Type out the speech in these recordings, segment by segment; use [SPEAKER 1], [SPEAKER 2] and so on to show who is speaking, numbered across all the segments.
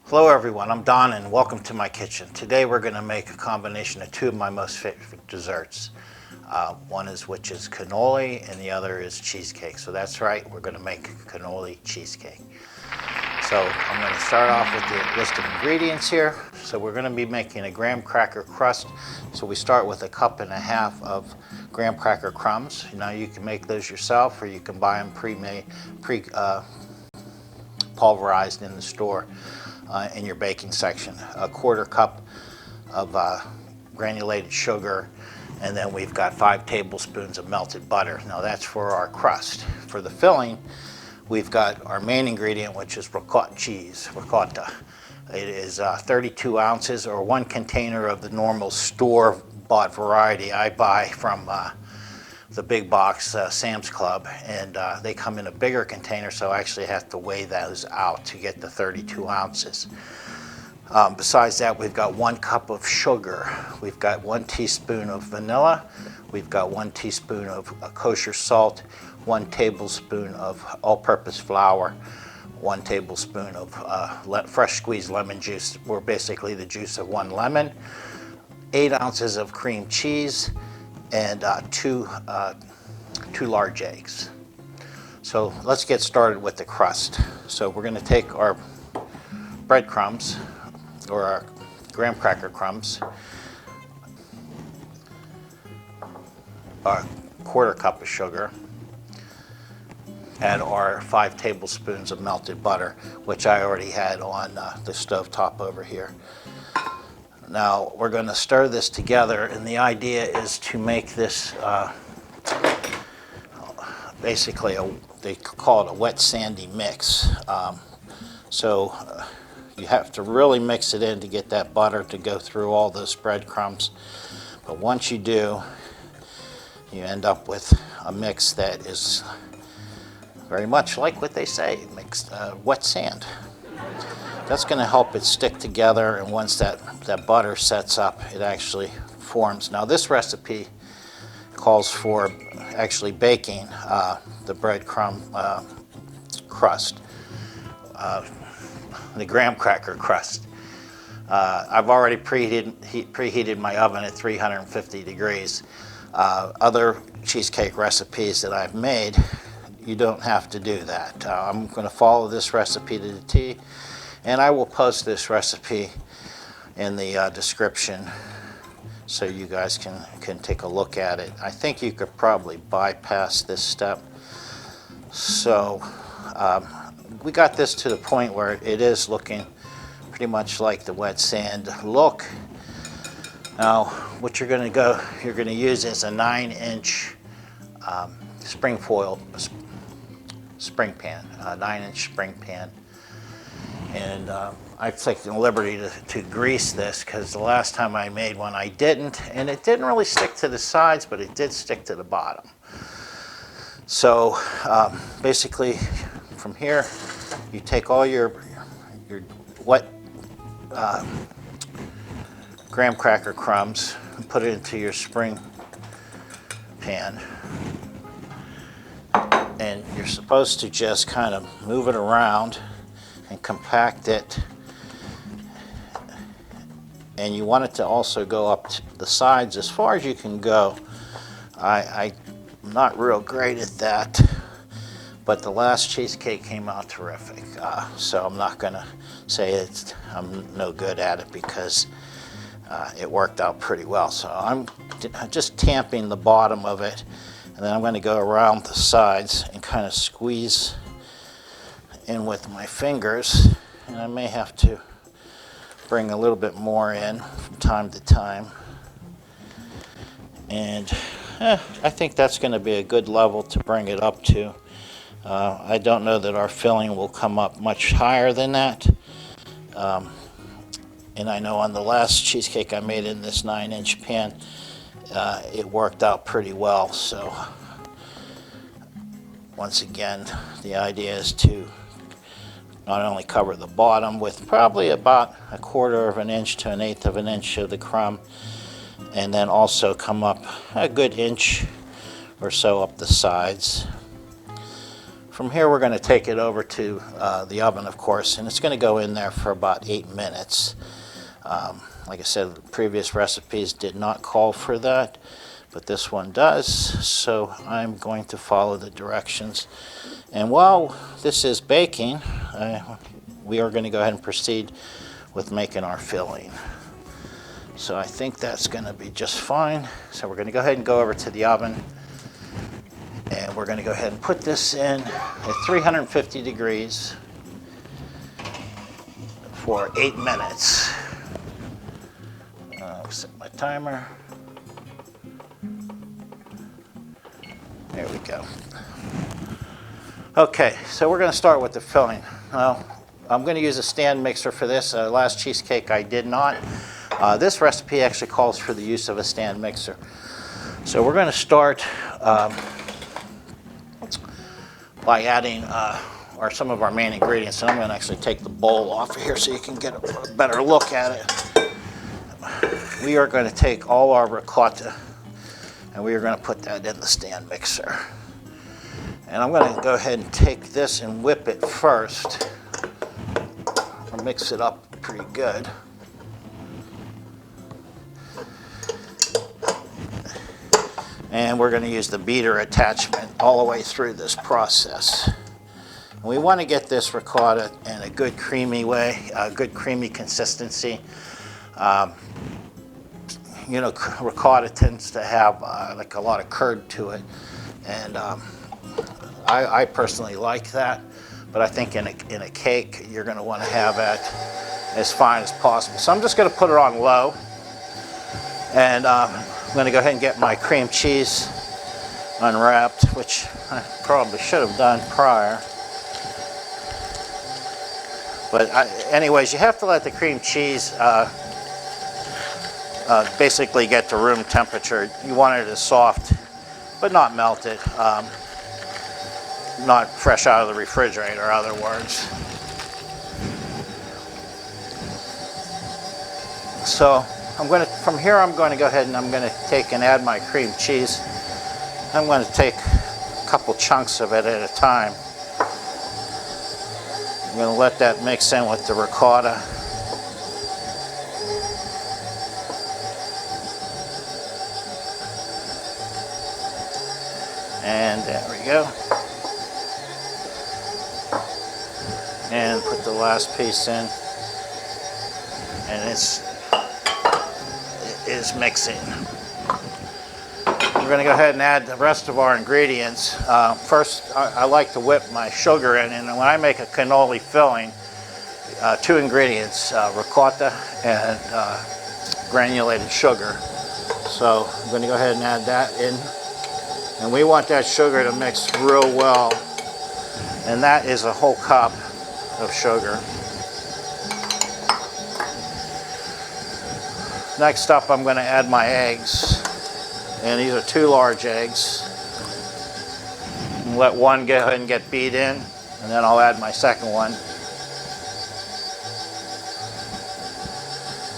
[SPEAKER 1] Hello everyone, I'm Don and welcome to my kitchen. Today we're going to make a combination of two of my most favorite desserts. One is cannoli and the other is cheesecake. So that's right, we're going to make cannoli cheesecake. So I'm going to start off with the list of ingredients here. So we're going to be making a graham cracker crust. So we start with 1.5 cups of graham cracker crumbs. Now you can make those yourself or you can buy them pulverized in the store. In your baking section, 1/4 cup of granulated sugar, and then we've got 5 tablespoons of melted butter. Now that's for our crust. For the filling, we've got our main ingredient, which is ricotta cheese, ricotta. It is 32 ounces or 1 container of the normal store-bought variety I buy from the big box Sam's Club, and they come in a bigger container, so I actually have to weigh those out to get the 32 ounces. Besides that, we've got 1 cup of sugar. We've got 1 teaspoon of vanilla. We've got 1 teaspoon of kosher salt, 1 tablespoon of all-purpose flour, 1 tablespoon of fresh squeezed lemon juice, or basically the juice of 1 lemon, 8 ounces of cream cheese, and two large eggs. So let's get started with the crust. So we're going to take our breadcrumbs, or our graham cracker crumbs, a 1/4 cup of sugar, add our 5 tablespoons of melted butter, which I already had on the stove top over here. Now we're going to stir this together, and the idea is to make this basically they call it a wet sandy mix. You have to really mix it in to get that butter to go through all those breadcrumbs. But once you do, you end up with a mix that is very much like what they say, mixed wet sand. That's going to help it stick together, and once that butter sets up, it actually forms. Now this recipe calls for actually baking the breadcrumb crust, the graham cracker crust. I've already preheated my oven at 350 degrees. Other cheesecake recipes that I've made, you don't have to do that. I'm going to follow this recipe to the T. And I will post this recipe in the description so you guys can take a look at it. I think you could probably bypass this step. So we got this to the point where it is looking pretty much like the wet sand look. Now what you're going to use is a 9-inch spring pan, a 9-inch spring pan. And I've taken the liberty to grease this because the last time I made one I didn't, and it didn't really stick to the sides, but it did stick to the bottom. So basically from here you take all your wet graham cracker crumbs and put it into your spring pan, and you're supposed to just kind of move it around and compact it, and you want it to also go up to the sides as far as you can go. I'm not real great at that, but the last cheesecake came out terrific, so I'm not gonna say I'm no good at it because it worked out pretty well. So I'm just tamping the bottom of it, and then I'm going to go around the sides and kind of squeeze in with my fingers, and I may have to bring a little bit more in from time to time. And I think that's going to be a good level to bring it up to. I don't know that our filling will come up much higher than that. And I know on the last cheesecake I made in this 9-inch pan, it worked out pretty well. So once again, the idea is to not only cover the bottom with probably about 1/4 of an inch to 1/8 of an inch of the crumb, and then also come up a good inch or so up the sides. From here we're going to take it over to the oven, of course, and it's going to go in there for about 8 minutes. Like I said, the previous recipes did not call for that, but this one does, so I'm going to follow the directions. And while this is baking, we are going to go ahead and proceed with making our filling. So I think that's going to be just fine. So we're going to go ahead and go over to the oven, and we're going to go ahead and put this in at 350 degrees for 8 minutes. I'll set my timer. There we go. Okay, so we're going to start with the filling. Now, I'm going to use a stand mixer for this. Last cheesecake I did not. This recipe actually calls for the use of a stand mixer. So we're going to start by adding some of our main ingredients. And I'm going to actually take the bowl off of here so you can get a better look at it. We are going to take all our ricotta and we are going to put that in the stand mixer. And I'm going to go ahead and take this and whip it first. I'll mix it up pretty good. And we're going to use the beater attachment all the way through this process. And we want to get this ricotta in a good creamy way, a good creamy consistency. You know, ricotta tends to have like a lot of curd to it, and I personally like that. But I think in a cake, you're going to want to have it as fine as possible. So I'm just going to put it on low, and I'm going to go ahead and get my cream cheese unwrapped, which I probably should have done prior. But anyways, you have to let the cream cheese basically get to room temperature. You want it as soft, but not melted. Not fresh out of the refrigerator, in other words. So from here I'm going to go ahead and I'm going to take and add my cream cheese. I'm going to take a couple chunks of it at a time. I'm going to let that mix in with the ricotta. And there we go. And put the last piece in. And it is mixing. We're going to go ahead and add the rest of our ingredients. First, I like to whip my sugar in. And when I make a cannoli filling, 2 ingredients, ricotta and granulated sugar. So I'm going to go ahead and add that in. And we want that sugar to mix real well. And that is a whole cup of sugar. Next up, I'm going to add my eggs. And these are 2 large eggs. And let one go ahead and get beat in. And then I'll add my second one.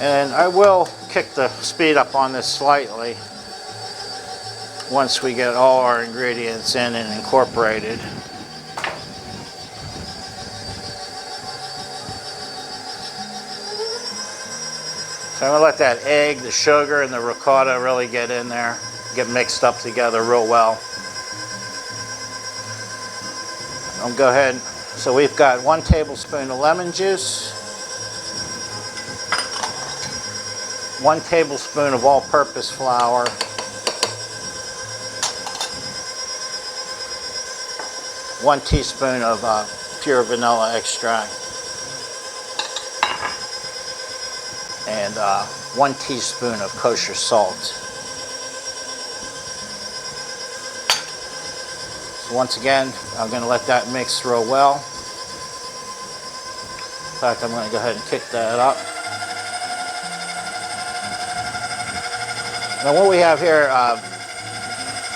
[SPEAKER 1] And I will kick the speed up on this slightly once we get all our ingredients in and incorporated. So I'm going to let that egg, the sugar, and the ricotta really get in there, get mixed up together real well. I'll go ahead. So we've got 1 tablespoon of lemon juice, 1 tablespoon of all-purpose flour, 1 teaspoon of pure vanilla extract, and 1 teaspoon of kosher salt. So once again, I'm going to let that mix real well. In fact, I'm going to go ahead and kick that up. Now what we have here,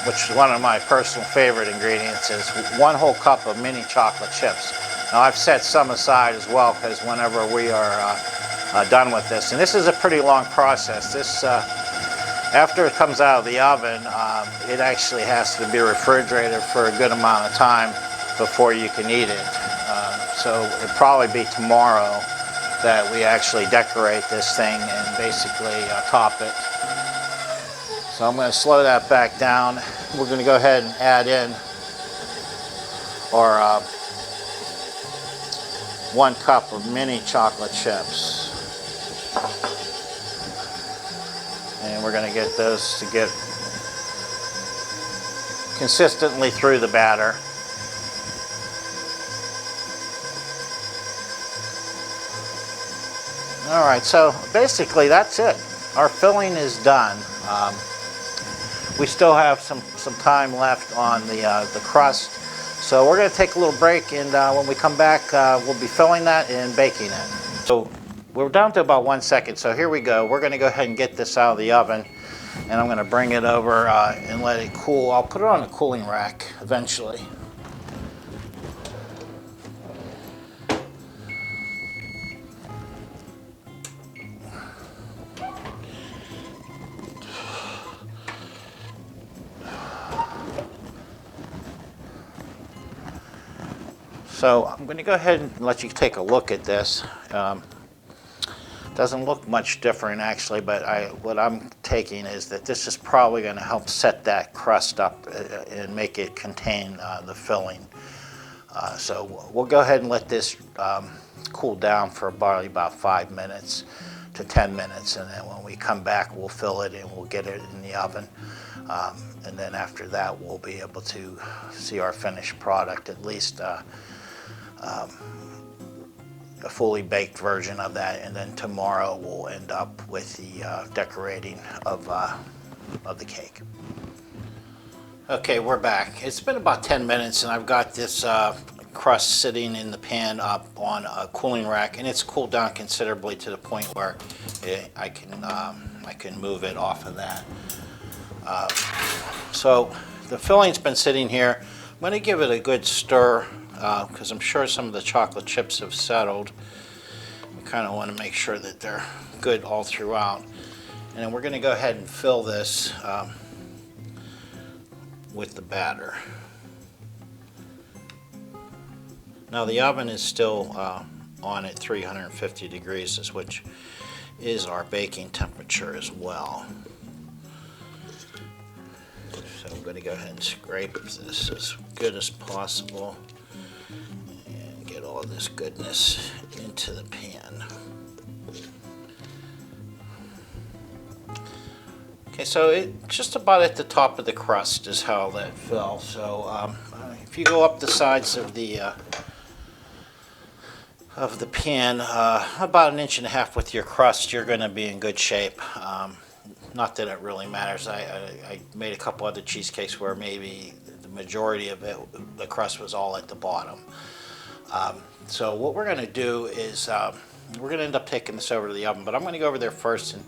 [SPEAKER 1] which is one of my personal favorite ingredients, is 1 whole cup of mini chocolate chips. Now I've set some aside as well because whenever we are done with this, and this is a pretty long process. This, after it comes out of the oven, it actually has to be refrigerated for a good amount of time before you can eat it. So it'll probably be tomorrow that we actually decorate this thing and basically top it. So I'm going to slow that back down. We're going to go ahead and add in our 1 cup of mini chocolate chips. And we're going to get those to get consistently through the batter. All right, so basically that's it. Our filling is done. We still have some time left on the crust, so we're going to take a little break, and when we come back, we'll be filling that and baking it. So we're down to about 1 second, so here we go. We're going to go ahead and get this out of the oven, and I'm going to bring it over and let it cool. I'll put it on a cooling rack eventually. So I'm going to go ahead and let you take a look at this. Doesn't look much different actually, but what I'm taking is that this is probably going to help set that crust up and make it contain the filling. So we'll go ahead and let this cool down for about 5 minutes to 10 minutes, and then when we come back we'll fill it and we'll get it in the oven. And then after that we'll be able to see our finished product, at least a fully baked version of that, and then tomorrow we'll end up with the decorating of the cake. Okay, we're back. It's been about 10 minutes and I've got this crust sitting in the pan up on a cooling rack, and it's cooled down considerably to the point where I can move it off of that. So the filling's been sitting here. I'm going to give it a good stir because I'm sure some of the chocolate chips have settled. We kind of want to make sure that they're good all throughout. And then we're going to go ahead and fill this with the batter. Now the oven is still on at 350 degrees, which is our baking temperature as well. So I'm going to go ahead and scrape this as good as possible and get all this goodness into the pan. Okay, so it just about at the top of the crust is how that fell. So if you go up the sides of the pan about 1.5 inches with your crust, you're going to be in good shape. Not that it really matters. I made a couple other cheesecakes where maybe the majority of it, the crust was all at the bottom. So what we're going to do is we're going to end up taking this over to the oven, but I'm going to go over there first, and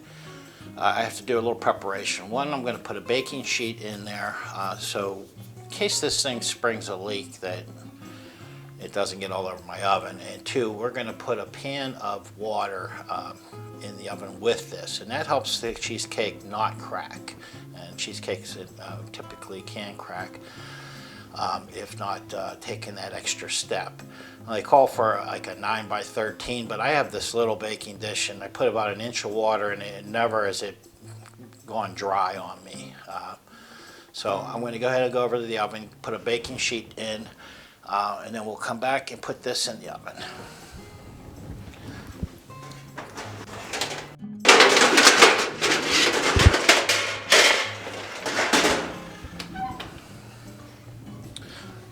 [SPEAKER 1] I have to do a little preparation. One, I'm going to put a baking sheet in there so in case this thing springs a leak that it doesn't get all over my oven. And two, we're going to put a pan of water in the oven with this, and that helps the cheesecake not crack. And cheesecakes typically can crack if not taking that extra step. They call for like a 9 by 13, but I have this little baking dish and I put about 1 inch of water in it, and never has it gone dry on me. So I'm going to go ahead and go over to the oven, put a baking sheet in, and then we'll come back and put this in the oven.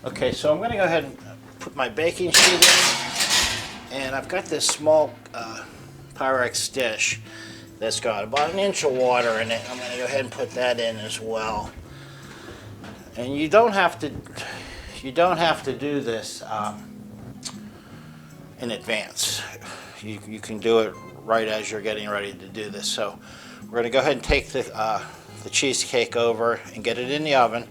[SPEAKER 1] Okay, so I'm going to go ahead and put my baking sheet in, and I've got this small Pyrex dish that's got about 1 inch of water in it. I'm going to go ahead and put that in as well. And you don't have to do this in advance. You can do it right as you're getting ready to do this. So we're going to go ahead and take the cheesecake over and get it in the oven,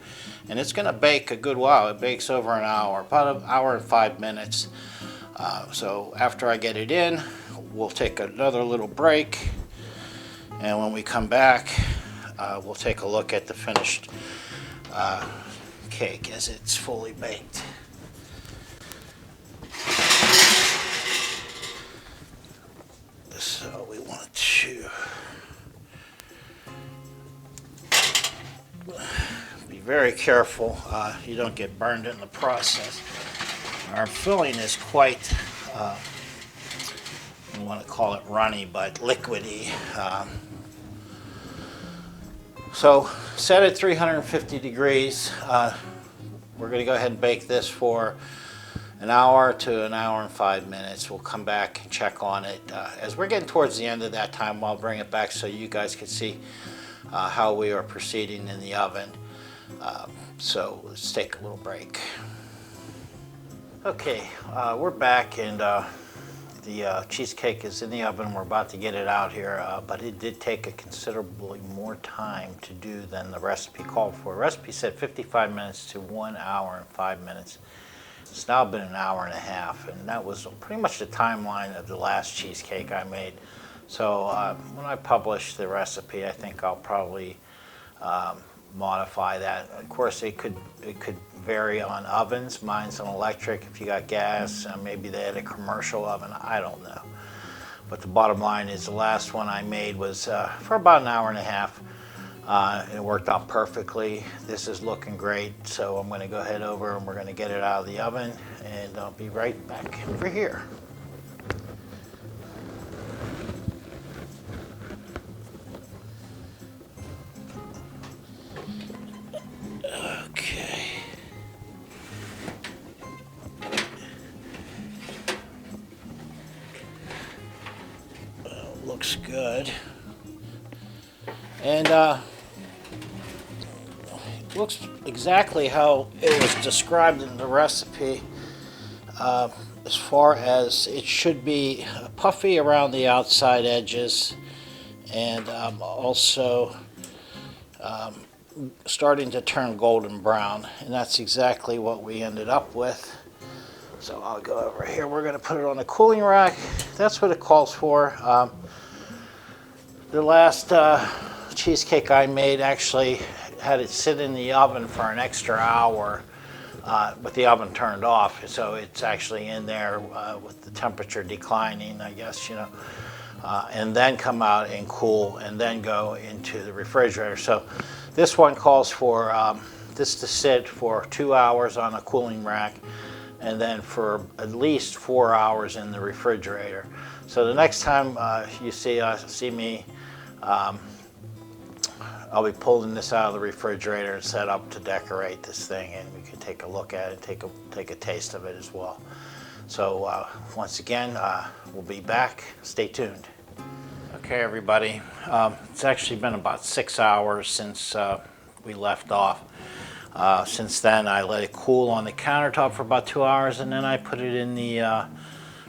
[SPEAKER 1] and it's going to bake a good while. It bakes over an hour, about 1 hour and 5 minutes. So after I get it in, we'll take another little break, and when we come back, we'll take a look at the finished cake as it's fully baked. So we want to be very careful you don't get burned in the process. Our filling is quite, I don't want to call it runny, but liquidy. So set at 350 degrees. We're going to go ahead and bake this for an hour to an hour and 5 minutes. We'll come back and check on it. As we're getting towards the end of that time, I'll bring it back so you guys can see how we are proceeding in the oven. So let's take a little break. Okay, we're back, and the cheesecake is in the oven. We're about to get it out here, but it did take a considerably more time to do than the recipe called for. The recipe said 55 minutes to 1 hour and 5 minutes. It's now been an hour and a half, and that was pretty much the timeline of the last cheesecake I made. So when I publish the recipe, I think I'll probably modify that. Of course, it could vary on ovens. Mine's an electric. If you got gas, maybe they had a commercial oven. I don't know. But the bottom line is the last one I made was for about an hour and a half. It worked out perfectly. This is looking great, so I'm going to go ahead over and we're going to get it out of the oven, and I'll be right back over here. Okay. Well, looks good. And it looks exactly how it was described in the recipe, as far as it should be puffy around the outside edges, and also starting to turn golden brown, and that's exactly what we ended up with. So I'll go over here. We're going to put it on the cooling rack. That's what it calls for. The last cheesecake I made actually had it sit in the oven for an extra hour, with the oven turned off, so it's actually in there with the temperature declining, I guess, you know, and then come out and cool and then go into the refrigerator. So this one calls for this to sit for 2 hours on a cooling rack, and then for at least 4 hours in the refrigerator. So the next time you see me, I'll be pulling this out of the refrigerator and set up to decorate this thing, and we can take a look at it, take a taste of it as well. So once again, we'll be back. Stay tuned. Okay, everybody. It's actually been about 6 hours since we left off. Since then, I let it cool on the countertop for about 2 hours, and then I put it in the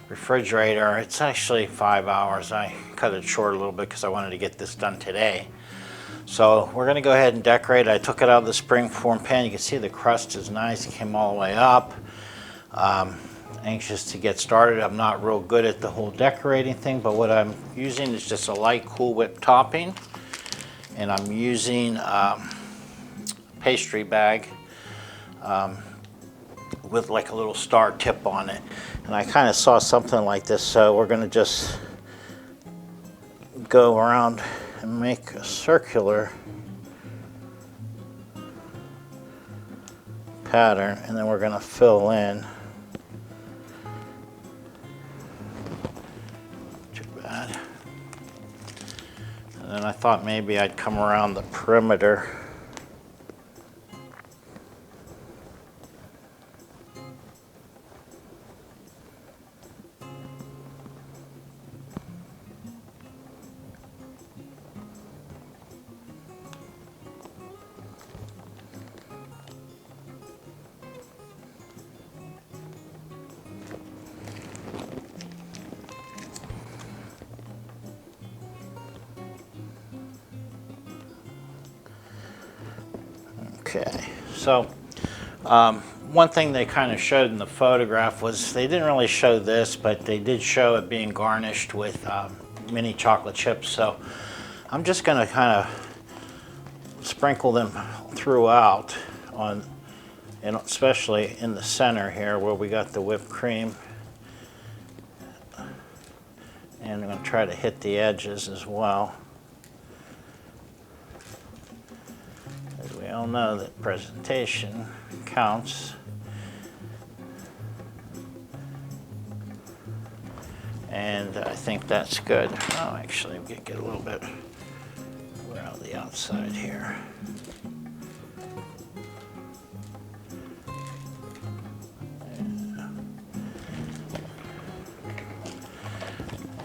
[SPEAKER 1] refrigerator. It's actually 5 hours. I cut it short a little bit because I wanted to get this done today. So we're going to go ahead and decorate. I took it out of the springform pan. You can see the crust is nice. It came all the way up. Anxious to get started. I'm not real good at the whole decorating thing, but what I'm using is just a light Cool Whip topping, and I'm using pastry bag with like a little star tip on it, and I kind of saw something like this, so we're going to just go around and make a circular pattern, and then we're going to fill in. And then I thought maybe I'd come around the perimeter. Okay, so one thing they kind of showed in the photograph was they didn't really show this, but they did show it being garnished with mini chocolate chips. So I'm just going to kind of sprinkle them throughout on, and especially in the center here where we got the whipped cream. And I'm going to try to hit the edges as well. As we all know that presentation counts. And I think that's good. Oh, actually, we get a little bit around the outside here.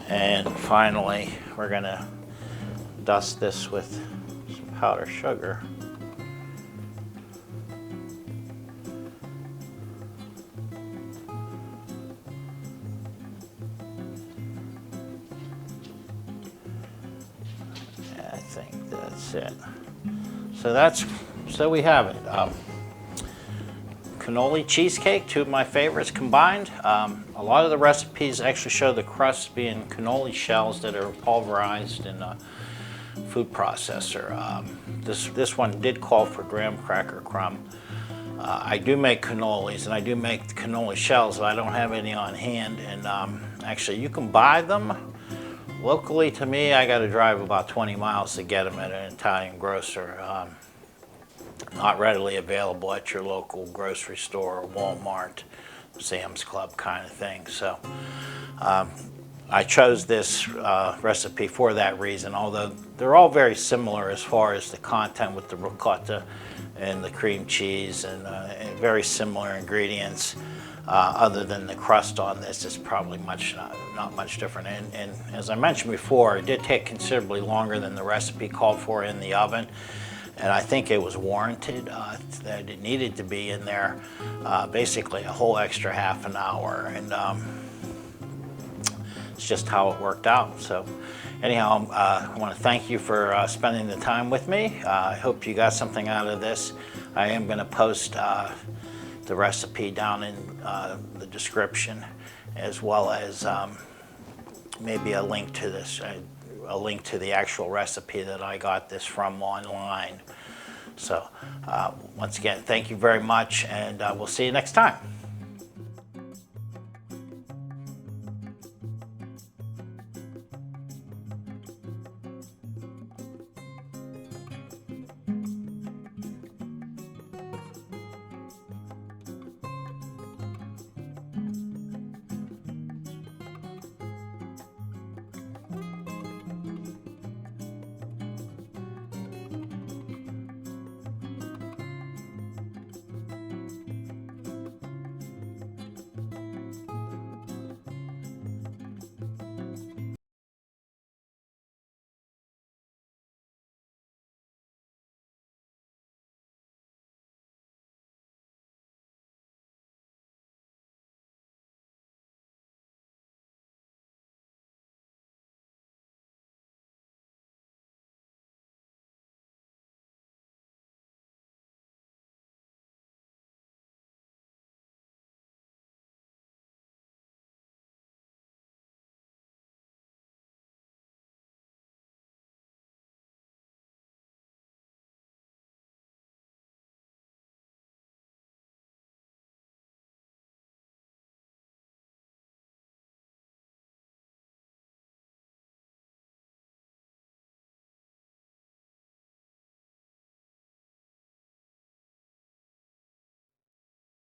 [SPEAKER 1] And finally, we're going to dust this with some powdered sugar. I think that's it. So we have it. Cannoli cheesecake, two of my favorites combined. A lot of the recipes actually show the crust being cannoli shells that are pulverized in a food processor. This one did call for graham cracker crumb. I do make cannolis, and I do make cannoli shells, but I don't have any on hand. And actually, you can buy them locally. To me, I got to drive about 20 miles to get them at an Italian grocer. Not readily available at your local grocery store or Walmart, Sam's Club kind of thing. So I chose this recipe for that reason, although they're all very similar as far as the content with the ricotta and the cream cheese and very similar ingredients. Other than the crust on this is probably not much different. And as I mentioned before, it did take considerably longer than the recipe called for in the oven. And I think it was warranted that it needed to be in there basically a whole extra half an hour. And it's just how it worked out. So anyhow, I want to thank you for spending the time with me. I hope you got something out of this. I am going to post the recipe down in the description, as well as maybe a link to this. A link to the actual recipe that I got this from online. So once again, thank you very much, and we'll see you next time.